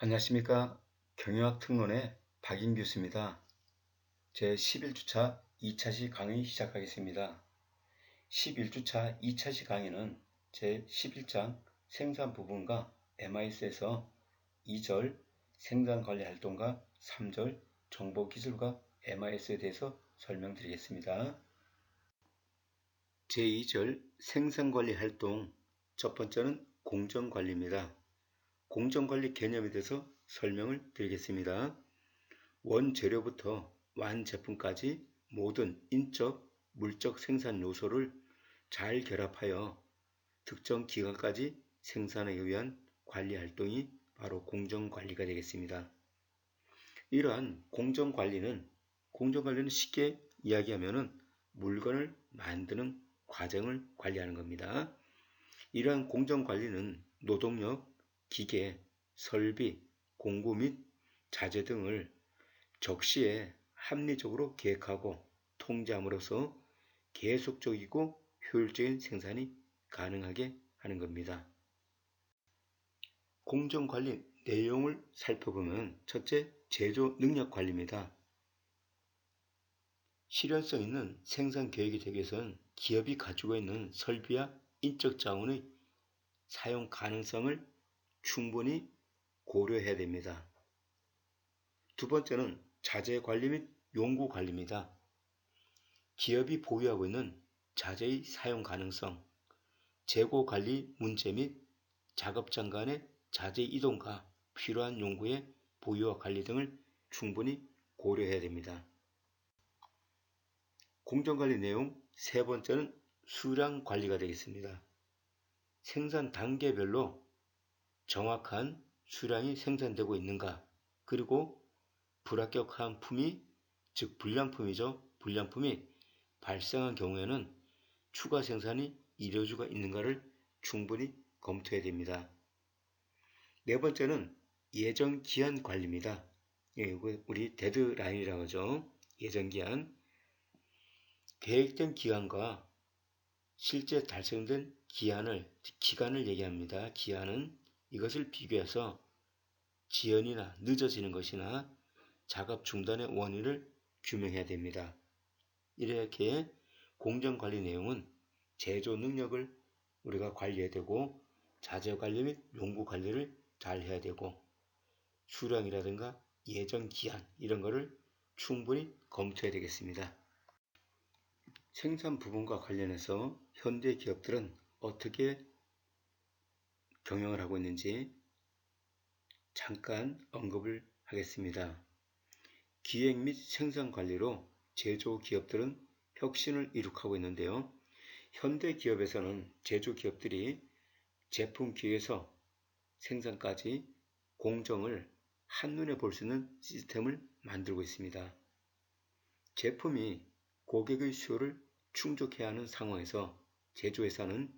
안녕하십니까. 경영학 특론의 박인규입니다. 제 11주차 2차시 강의 시작하겠습니다. 11주차 2차시 강의는 제 11장 생산 부분과 MIS에서 2절 생산관리 활동과 3절 정보기술과 MIS에 대해서 설명드리겠습니다. 제2절 생산관리 활동 첫 번째는 공정관리입니다. 공정관리 개념에 대해서 설명을 드리겠습니다. 원재료부터 완제품까지 모든 인적, 물적 생산 요소를 잘 결합하여 특정 기간까지 생산하기 위한 관리 활동이 바로 공정관리가 되겠습니다. 이러한 공정관리는 쉽게 이야기하면 물건을 만드는 과정을 관리하는 겁니다. 이러한 공정관리는 노동력, 기계, 설비, 공구 및 자재 등을 적시에 합리적으로 계획하고 통제함으로써 계속적이고 효율적인 생산이 가능하게 하는 겁니다. 공정관리 내용을 살펴보면 첫째, 제조 능력 관리입니다. 실현성 있는 생산 계획이 되기 위해서는 기업이 가지고 있는 설비와 인적 자원의 사용 가능성을 충분히 고려해야 됩니다. 두 번째는 자재 관리 및 용구 관리입니다. 기업이 보유하고 있는 자재의 사용 가능성, 재고 관리 문제 및 작업장 간의 자재 이동과 필요한 용구의 보유와 관리 등을 충분히 고려해야 됩니다. 공정관리 내용 세 번째는 수량 관리가 되겠습니다. 생산 단계별로 정확한 수량이 생산되고 있는가, 그리고 불합격한 품이, 즉 불량품이죠. 불량품이 발생한 경우에는 추가 생산이 이루어지고 있는가를 충분히 검토해야 됩니다. 네 번째는 예정 기한 관리입니다. 우리 데드라인이라고 하죠. 예정 기한. 계획된 기간과 실제 달성된 기간을 얘기합니다. 기한은 이것을 비교해서 지연이나 늦어지는 것이나 작업 중단의 원인을 규명해야 됩니다. 이렇게 공정관리 내용은 제조 능력을 우리가 관리해야 되고, 자재 관리 및 용구 관리를 잘 해야 되고, 수량이라든가 예정 기한 이런 거를 충분히 검토해야 되겠습니다. 생산 부분과 관련해서 현대 기업들은 어떻게 경영을 하고 있는지 잠깐 언급을 하겠습니다. 기획 및 생산 관리로 제조 기업들은 혁신을 이룩하고 있는데요. 현대 기업에서는 제조 기업들이 제품 기획에서 생산까지 공정을 한눈에 볼 수 있는 시스템을 만들고 있습니다. 제품이 고객의 수요를 충족해야 하는 상황에서 제조회사는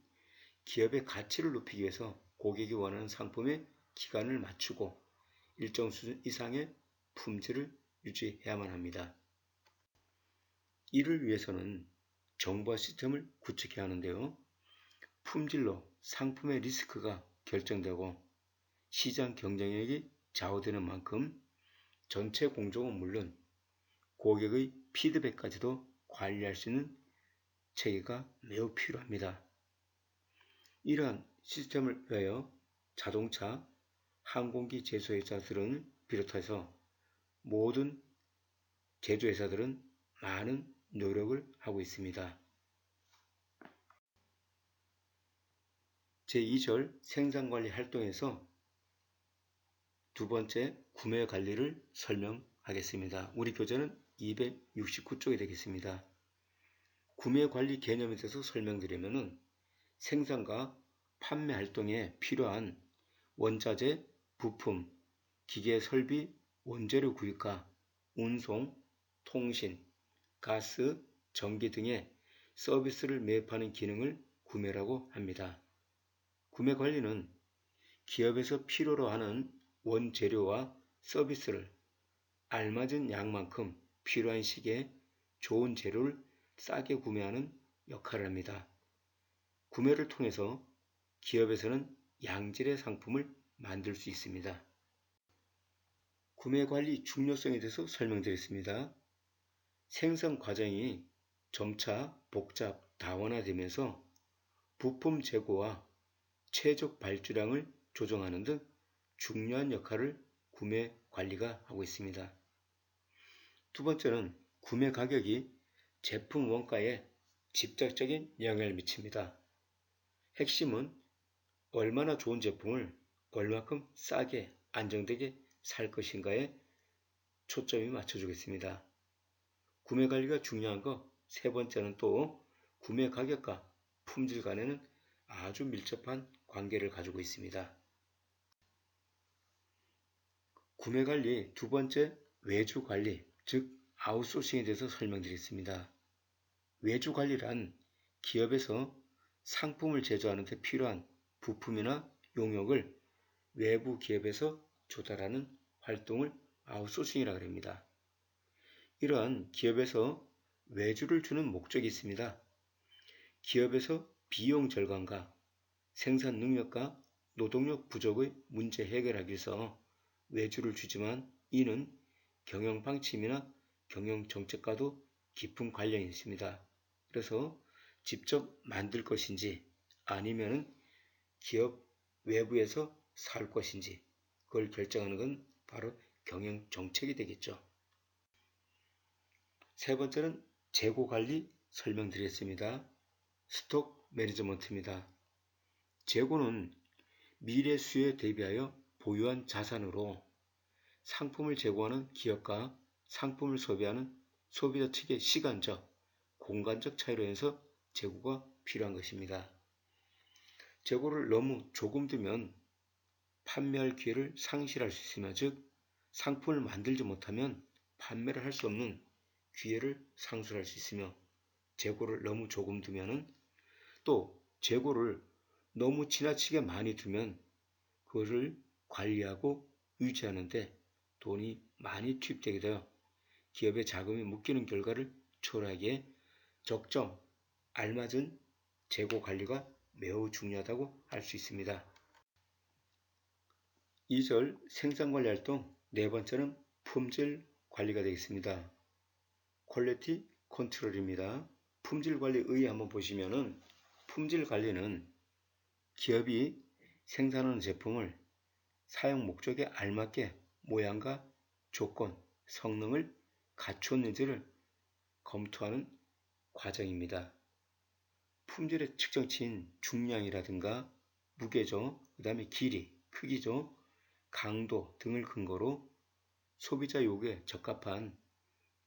기업의 가치를 높이기 위해서 고객이 원하는 상품의 기간을 맞추고 일정 수준 이상의 품질을 유지해야만 합니다. 이를 위해서는 정보화 시스템을 구축해야 하는데요. 품질로 상품의 리스크가 결정되고 시장 경쟁력이 좌우되는 만큼 전체 공정은 물론 고객의 피드백까지도 관리할 수 있는 체계가 매우 필요합니다. 이러한 시스템을 위하여 자동차, 항공기 제조회사들은 비롯해서 모든 제조회사들은 많은 노력을 하고 있습니다. 제2절 생산관리 활동에서 두 번째 구매 관리를 설명하겠습니다. 우리 교재는 269쪽이 되겠습니다. 구매 관리 개념에 대해서 설명드리면 생산과 판매 활동에 필요한 원자재, 부품, 기계 설비, 원재료 구입과 운송, 통신, 가스, 전기 등의 서비스를 매입하는 기능을 구매라고 합니다. 구매 관리는 기업에서 필요로 하는 원재료와 서비스를 알맞은 양만큼 필요한 시기에 좋은 재료를 싸게 구매하는 역할을 합니다. 구매를 통해서 기업에서는 양질의 상품을 만들 수 있습니다. 구매관리 중요성에 대해서 설명드렸습니다. 생산 과정이 점차 복잡, 다원화되면서 부품 재고와 최적 발주량을 조정하는 등 중요한 역할을 구매 관리가 하고 있습니다. 두 번째는 구매 가격이 제품 원가에 직접적인 영향을 미칩니다. 핵심은 얼마나 좋은 제품을 얼마큼 싸게 안정되게 살 것인가에 초점이 맞춰주겠습니다. 구매 관리가 중요한 거 세 번째는 또 구매 가격과 품질 간에는 아주 밀접한 관계를 가지고 있습니다. 구매 관리 두 번째 외주 관리, 즉 아웃소싱에 대해서 설명드리겠습니다. 외주 관리란 기업에서 상품을 제조하는 데 필요한 부품이나 용역을 외부 기업에서 조달하는 활동을 아웃소싱이라고 합니다. 이러한 기업에서 외주를 주는 목적이 있습니다. 기업에서 비용 절감과 생산 능력과 노동력 부족의 문제 해결하기 위해서 외주를 주지만 이는 경영 방침이나 경영 정책과도 깊은 관련이 있습니다. 그래서 직접 만들 것인지 아니면 기업 외부에서 살 것인지 그걸 결정하는 건 바로 경영 정책이 되겠죠. 세 번째는 재고 관리 설명드리겠습니다. 스톡 매니지먼트입니다. 재고는 미래 수요에 대비하여 보유한 자산으로 상품을 제공하는 기업과 상품을 소비하는 소비자 측의 시간적, 공간적 차이로 인해서 재고가 필요한 것입니다. 재고를 너무 조금 두면 판매할 기회를 상실할 수 있으며 즉 상품을 만들지 못하면 판매를 할 수 없는 기회를 상실할 수 있으며 재고를 너무 조금 두면은 또 재고를 너무 지나치게 많이 두면 그것을 관리하고 유지하는데 돈이 많이 투입되게 되어 기업의 자금이 묶이는 결과를 초래하기에 적정, 알맞은 재고 관리가 매우 중요하다고 할 수 있습니다. 2절 생산관리 활동 네 번째는 품질 관리가 되겠습니다. 퀄리티 컨트롤입니다. 품질 관리의 한번 보시면은 품질 관리는 기업이 생산하는 제품을 사용 목적에 알맞게 모양과 조건, 성능을 갖췄는지를 검토하는 과정입니다. 품질의 측정치인 중량이라든가 무게죠, 그 다음에 길이, 크기죠, 강도 등을 근거로 소비자 요구에 적합한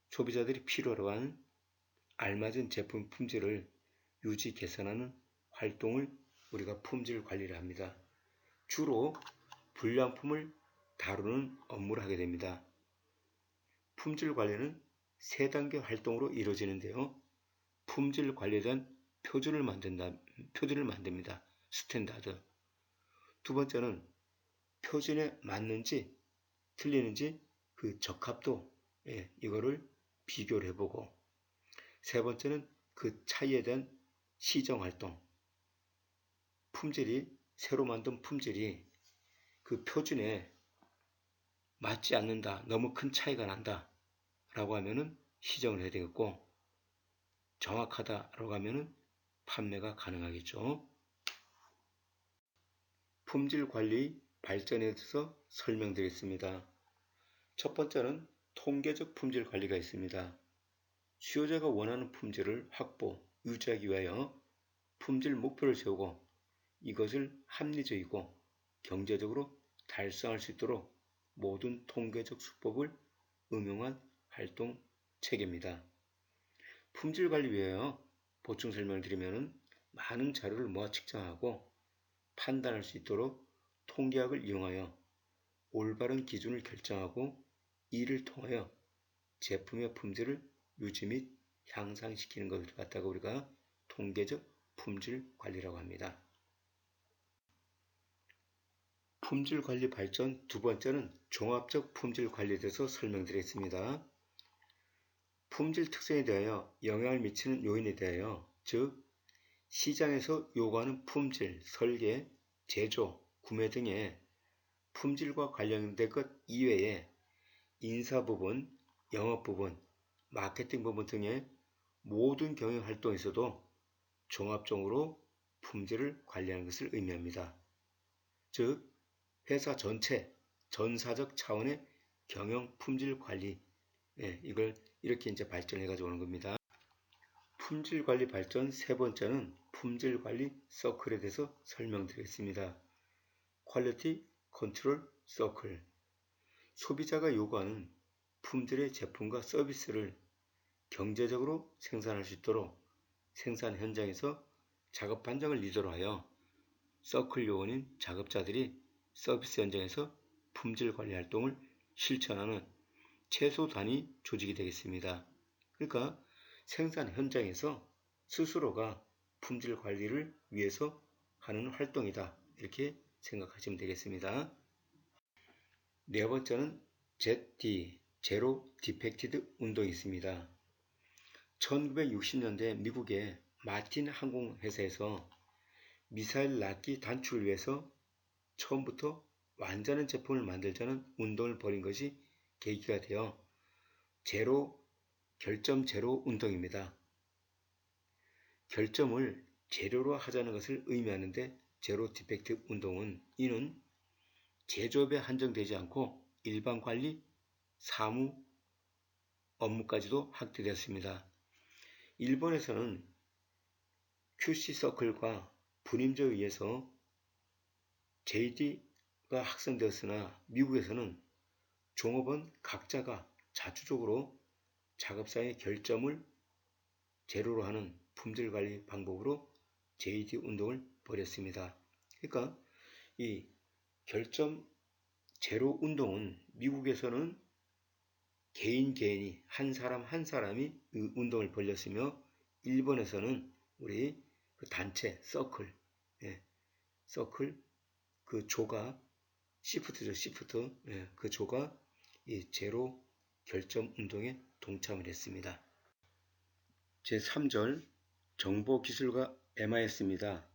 소비자들이 필요로 하는 알맞은 제품 품질을 유지 개선하는 활동을 우리가 품질 관리를 합니다. 주로 불량품을 다루는 업무를 하게 됩니다. 품질 관리는 세 단계 활동으로 이루어지는데요. 품질 관리에 대한 표준을 만듭니다. 스탠다드. 두 번째는 표준에 맞는지 틀리는지 그 적합도 이거를 비교를 해보고 세 번째는 그 차이에 대한 시정 활동. 품질이 새로 만든 품질이 그 표준에 맞지 않는다. 너무 큰 차이가 난다. 라고 하면은 시정을 해야 되겠고 정확하다라고 하면은 판매가 가능하겠죠. 품질 관리 발전에 대해서 설명드리겠습니다. 첫 번째는 통계적 품질 관리가 있습니다. 수요자가 원하는 품질을 확보, 유지하기 위하여 품질 목표를 세우고 이것을 합리적이고 경제적으로 달성할 수 있도록 모든 통계적 수법을 응용한 활동 체계입니다. 품질 관리 위하여 보충 설명을 드리면 많은 자료를 모아 측정하고 판단할 수 있도록 통계학을 이용하여 올바른 기준을 결정하고 이를 통하여 제품의 품질을 유지 및 향상시키는 것을 갖다가 우리가 통계적 품질 관리라고 합니다. 품질 관리 발전 두 번째는 종합적 품질 관리에 대해서 설명드리겠습니다. 품질 특성에 대하여 영향을 미치는 요인에 대하여 즉 시장에서 요구하는 품질, 설계, 제조, 구매 등의 품질과 관련된 것 이외에 인사 부분, 영업 부분, 마케팅 부분 등의 모든 경영 활동에서도 종합적으로 품질을 관리하는 것을 의미합니다. 즉, 회사 전체, 전사적 차원의 경영 품질 관리, 이걸 이렇게 이제 발전해 가지고 오는 겁니다. 품질 관리 발전 세 번째는 품질 관리 서클에 대해서 설명드리겠습니다. 퀄리티 컨트롤 서클. 소비자가 요구하는 품질의 제품과 서비스를 경제적으로 생산할 수 있도록 생산 현장에서 작업 반장을 리더로 하여 서클 요원인 작업자들이 서비스 현장에서 품질 관리 활동을 실천하는 최소 단위 조직이 되겠습니다. 그러니까 생산 현장에서 스스로가 품질 관리를 위해서 하는 활동이다. 이렇게 생각하시면 되겠습니다. 네 번째는 ZD, 제로 디펙티드 운동이 있습니다. 1960년대 미국의 마틴 항공회사에서 미사일 납기 단축을 위해서 처음부터 완전한 제품을 만들자는 운동을 벌인 것이 계기가 되어 결점 제로 운동입니다. 결점을 재료로 하자는 것을 의미하는데 제로 디펙트 운동은 이는 제조업에 한정되지 않고 일반 관리, 사무, 업무까지도 확대되었습니다. 일본에서는 QC 서클과 분임제에 의해서 JD가 확산되었으나 미국에서는 종업원 각자가 자주적으로 작업사의 결점을 제로로 하는 품질관리 방법으로 JD 운동을 벌였습니다. 그러니까 이 결점 제로 운동은 미국에서는 개인이 한 사람이 운동을 벌였으며 일본에서는 우리 그 단체 서클 그 조가 시프트 그 조가 이 제로 결점 운동에 동참을 했습니다. 제3절 정보기술과 MIS입니다.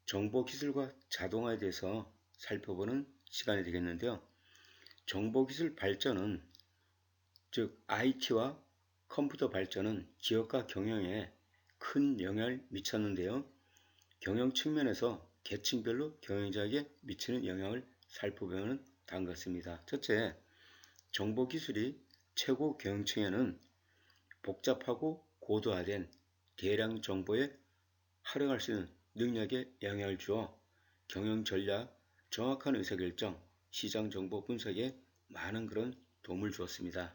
정보기술과 자동화에 대해서 살펴보는 시간이 되겠는데요. 정보기술 발전은 즉 IT와 컴퓨터 발전은 기업과 경영에 큰 영향을 미쳤는데요. 경영 측면에서 계층별로 경영자에게 미치는 영향을 살펴보면 다음과 같습니다. 첫째, 정보기술이 최고 경영층에는 복잡하고 고도화된 대량 정보에 활용할 수 있는 능력에 영향을 주어 경영 전략, 정확한 의사결정, 시장 정보 분석에 많은 그런 도움을 주었습니다.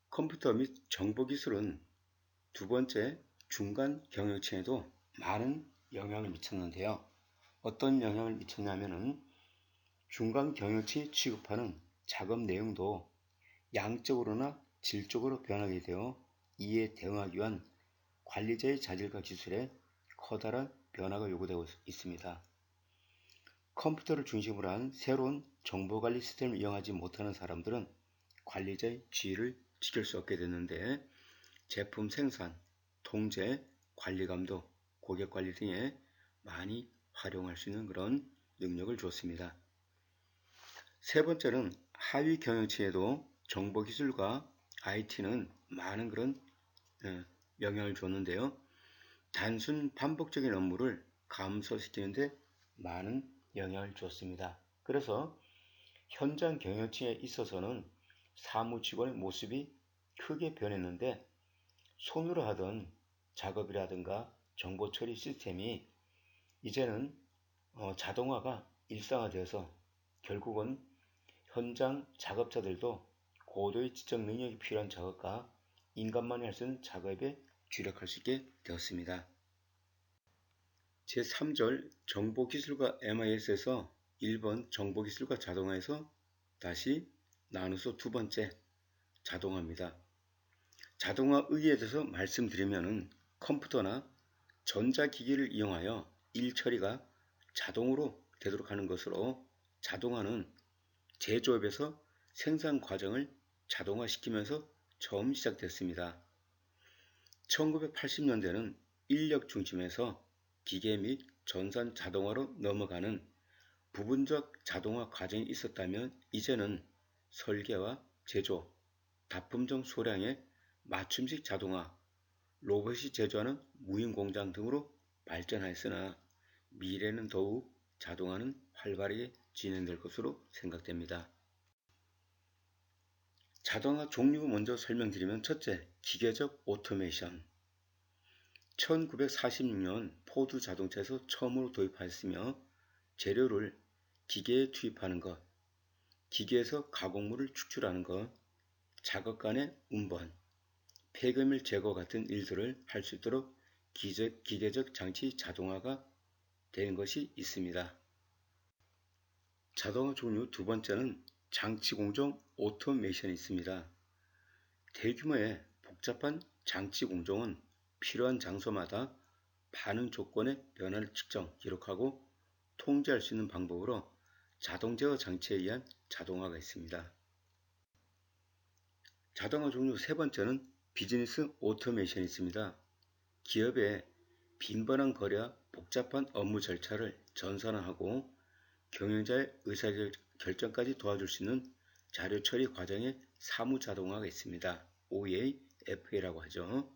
컴퓨터 및 정보기술은 두 번째 중간 경영층에도 많은 영향을 미쳤는데요. 어떤 영향을 미쳤냐면은 중간 경영층이 취급하는 작업 내용도 양적으로나 질적으로 변하게 되어 이에 대응하기 위한 관리자의 자질과 기술에 커다란 변화가 요구되고 있습니다. 컴퓨터를 중심으로 한 새로운 정보관리 시스템을 이용하지 못하는 사람들은 관리자의 지위를 지킬 수 없게 됐는데 제품 생산, 통제, 관리감독, 고객관리 등에 많이 활용할 수 있는 그런 능력을 주었습니다. 세 번째는 하위 경영층에도 정보기술과 IT는 많은 그런 영향을 줬는데요. 단순 반복적인 업무를 감소시키는데 많은 영향을 줬습니다. 그래서 현장 경영층에 있어서는 사무직원의 모습이 크게 변했는데 손으로 하던 작업이라든가 정보 처리 시스템이 이제는 자동화가 일상화되어서 결국은 현장 작업자들도 고도의 지적 능력이 필요한 작업과 인간만이 할 수 있는 작업에 주력할 수 있게 되었습니다. 제3절 정보기술과 MIS에서 1번 정보기술과 자동화에서 다시 나누어서 두 번째 자동화입니다. 자동화 의의에 대해서 말씀드리면 컴퓨터나 전자기기를 이용하여 일 처리가 자동으로 되도록 하는 것으로 자동화는 제조업에서 생산 과정을 자동화시키면서 처음 시작됐습니다. 1980년대는 인력 중심에서 기계 및 전산 자동화로 넘어가는 부분적 자동화 과정이 있었다면 이제는 설계와 제조, 납품종 소량의 맞춤식 자동화, 로봇이 제조하는 무인 공장 등으로 발전하였으나 미래는 더욱 자동화는 활발하게 진행될 것으로 생각됩니다. 자동화 종류 먼저 설명드리면 첫째, 기계적 오토메이션. 1946년 포드 자동차에서 처음으로 도입하였으며 재료를 기계에 투입하는 것, 기계에서 가공물을 축출하는 것, 작업 간의 운반, 폐기물 제거 같은 일들을 할 수 있도록 기계적 장치 자동화가 되는 것이 있습니다. 자동화 종류 두 번째는 장치 공정 오토메이션이 있습니다. 대규모의 복잡한 장치 공정은 필요한 장소마다 반응 조건의 변화를 측정, 기록하고 통제할 수 있는 방법으로 자동 제어 장치에 의한 자동화가 있습니다. 자동화 종류 세 번째는 비즈니스 오토메이션이 있습니다. 기업의 빈번한 거래와 복잡한 업무 절차를 전산화하고 경영자의 의사결정까지 도와줄 수 있는 자료 처리 과정의 사무 자동화가 있습니다. OA, FA라고 하죠.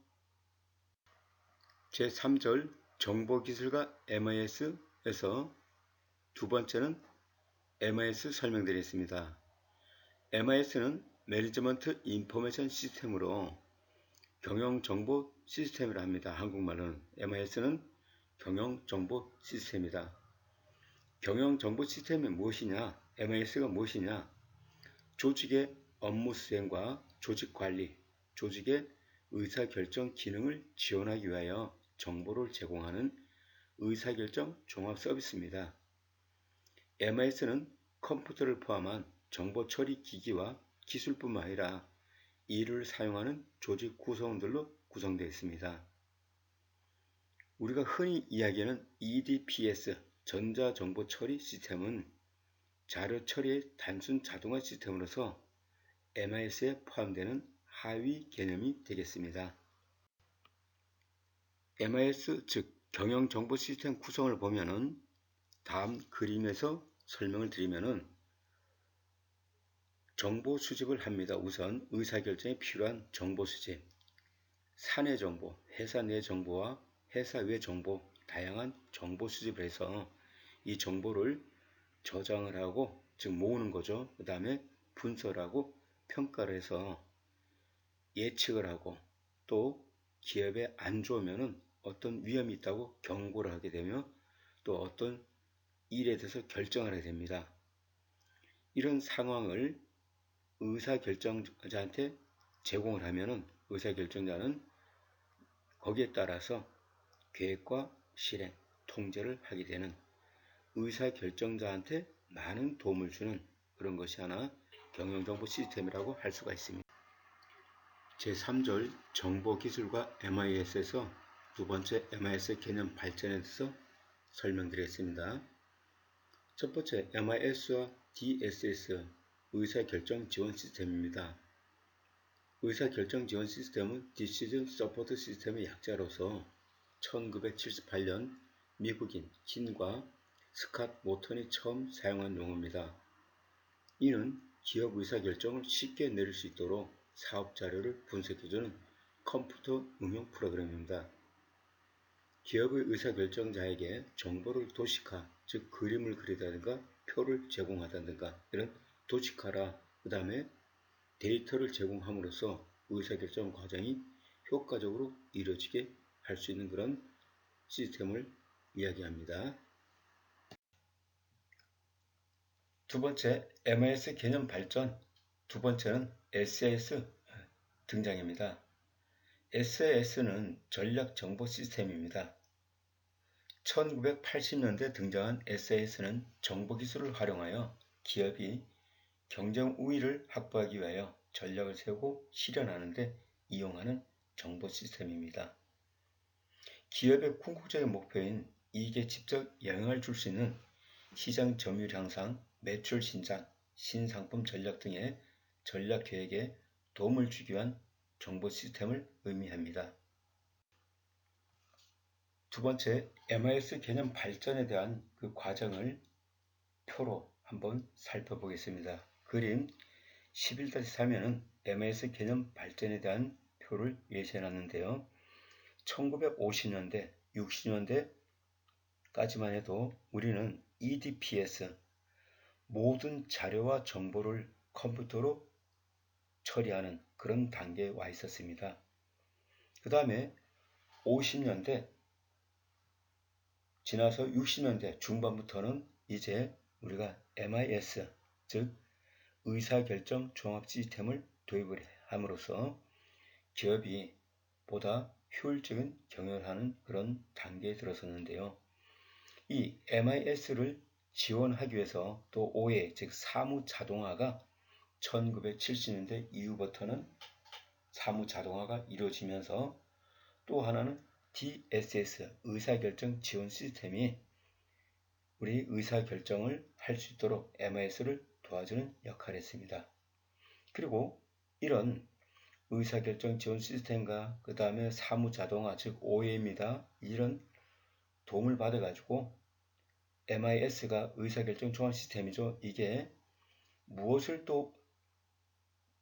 제3절 정보기술과 MIS에서 두 번째는 MIS 설명드리겠습니다. MIS는 매니지먼트 인포메이션 시스템으로 경영정보 시스템이라 합니다. 한국말은 MIS는 경영정보 시스템이다. 경영정보 시스템이 무엇이냐? MIS가 무엇이냐? 조직의 업무 수행과 조직관리, 조직의 의사결정 기능을 지원하기 위하여 정보를 제공하는 의사결정 종합 서비스입니다. MIS는 컴퓨터를 포함한 정보 처리 기기와 기술뿐만 아니라 이를 사용하는 조직 구성원들로 구성되어 있습니다. 우리가 흔히 이야기하는 EDPS, 전자정보 처리 시스템은 자료 처리의 단순 자동화 시스템으로서 MIS에 포함되는 하위 개념이 되겠습니다. MIS 즉 경영정보 시스템 구성을 보면은 다음 그림에서 설명을 드리면은 정보 수집을 합니다. 우선 의사결정에 필요한 정보 수집, 사내 정보, 회사 내 정보와 회사 외 정보, 다양한 정보 수집을 해서 이 정보를 저장을 하고 즉 모으는 거죠. 그 다음에 분석을 하고 평가를 해서 예측을 하고 또 기업에 안 좋으면은 어떤 위험이 있다고 경고를 하게 되며 또 어떤 일에 대해서 결정을 하게 됩니다. 이런 상황을 의사결정자한테 제공을 하면은 의사결정자는 거기에 따라서 계획과 실행, 통제를 하게 되는 의사결정자한테 많은 도움을 주는 그런 것이 하나 경영정보 시스템이라고 할 수가 있습니다. 제3절 정보기술과 MIS에서 두 번째 MIS 개념 발전에 대해서 설명드리겠습니다. 첫 번째 MIS와 DSS 의사결정 지원 시스템입니다. 의사결정 지원 시스템은 Decision Support System의 약자로서 1978년 미국인 킨과 스캇 모턴이 처음 사용한 용어입니다. 이는 기업 의사결정을 쉽게 내릴 수 있도록 사업 자료를 분석해주는 컴퓨터 응용 프로그램입니다. 기업의 의사결정자에게 정보를 도식화, 즉 그림을 그리다든가 표를 제공하다든가 이런 도식화라 그 다음에 데이터를 제공함으로써 의사결정 과정이 효과적으로 이루어지게 할 수 있는 그런 시스템을 이야기합니다. 두 번째, MIS 개념 발전. 두 번째는 SAS 등장입니다. SAS는 전략 정보 시스템입니다. 1980년대 등장한 SAS는 정보기술을 활용하여 기업이 경쟁 우위를 확보하기 위하여 전략을 세우고 실현하는 데 이용하는 정보 시스템입니다. 기업의 궁극적인 목표인 이익에 직접 영향을 줄 수 있는 시장 점유율 향상, 매출 신장, 신상품 전략 등의 전략 계획에 도움을 주기 위한 정보 시스템을 의미합니다. 두 번째, MIS 개념 발전에 대한 그 과정을 표로 한번 살펴보겠습니다. 그림 11-3에는 MIS 개념 발전에 대한 표를 예시해 놨는데요. 1950년대, 60년대까지만 해도 우리는 EDPS, 모든 자료와 정보를 컴퓨터로 처리하는 그런 단계에 와 있었습니다. 그 다음에 50년대 지나서 60년대 중반부터는 이제 우리가 MIS, 즉 의사결정 종합 시스템을 도입을 함으로써 기업이 보다 효율적인 경영을 하는 그런 단계에 들어섰는데요. 이 MIS를 지원하기 위해서 또 OA, 즉 사무 자동화가 1970년대 이후부터는 사무 자동화가 이루어지면서 또 하나는 DSS, 의사결정 지원 시스템이 우리 의사결정을 할 수 있도록 MIS를 도와주는 역할을 했습니다. 그리고 이런 의사결정 지원 시스템과 그 다음에 사무 자동화, 즉 OA입니다. 이런 도움을 받아가지고 MIS가 의사결정 종합 시스템이죠. 이게 무엇을 또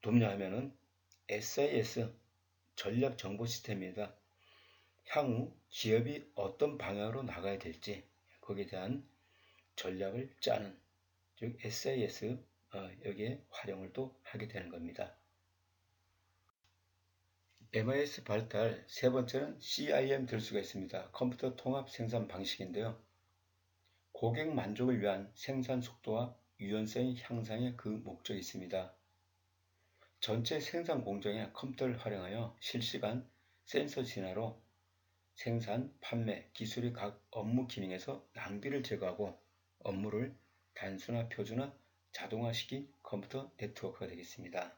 돕냐 하면은 SIS, 전략 정보 시스템입니다. 향후 기업이 어떤 방향으로 나가야 될지 거기에 대한 전략을 짜는, 즉 SIS 여기에 활용을 또 하게 되는 겁니다. MIS 발달 세 번째는 CIM 될 수가 있습니다. 컴퓨터 통합 생산 방식인데요. 고객 만족을 위한 생산 속도와 유연성 향상에 그 목적이 있습니다. 전체 생산 공정에 컴퓨터를 활용하여 실시간 센서 진화로 생산, 판매, 기술의 각 업무 기능에서 낭비를 제거하고 업무를 단순화, 표준화, 자동화시킨 컴퓨터 네트워크가 되겠습니다.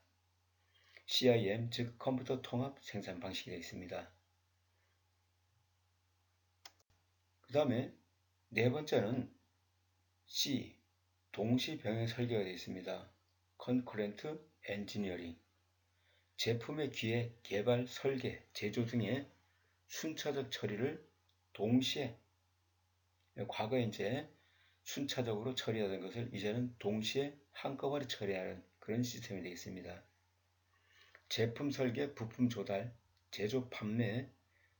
CIM, 즉 컴퓨터 통합 생산 방식이 되겠습니다. 그 다음에 네 번째는 C, 동시 병행 설계가 되어 있습니다. Concurrent Engineering, 제품의 기획, 개발, 설계, 제조 등의 순차적 처리를 동시에, 과거에 이제 순차적으로 처리하던 것을 이제는 동시에 한꺼번에 처리하는 그런 시스템이 되겠습니다. 제품 설계, 부품 조달, 제조, 판매,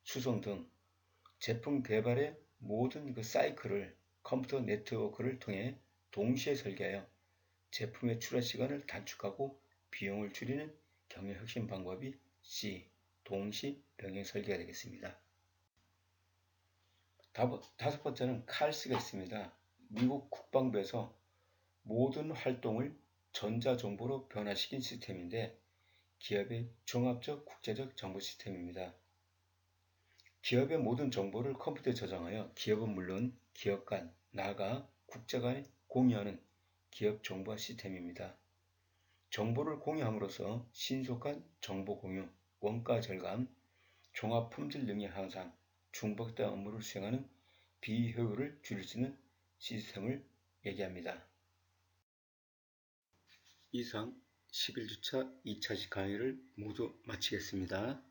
수송 등 제품 개발의 모든 그 사이클을 컴퓨터 네트워크를 통해 동시에 설계하여 제품의 출하 시간을 단축하고 비용을 줄이는 경영 혁신 방법이 C, 동시 병행 설계가 되겠습니다. 다섯 번째는 칼스가 있습니다. 미국 국방부에서 모든 활동을 전자정보로 변화시킨 시스템인데 기업의 종합적 국제적 정보 시스템입니다. 기업의 모든 정보를 컴퓨터에 저장하여 기업은 물론 기업 간, 나아가 국제 간에 공유하는 기업 정보화 시스템입니다. 정보를 공유함으로써 신속한 정보 공유, 원가 절감, 종합 품질 능력 향상, 중복된 업무를 수행하는 비효율을 줄일 수 있는 시스템을 얘기합니다. 이상 11주차 2차식 강의를 모두 마치겠습니다.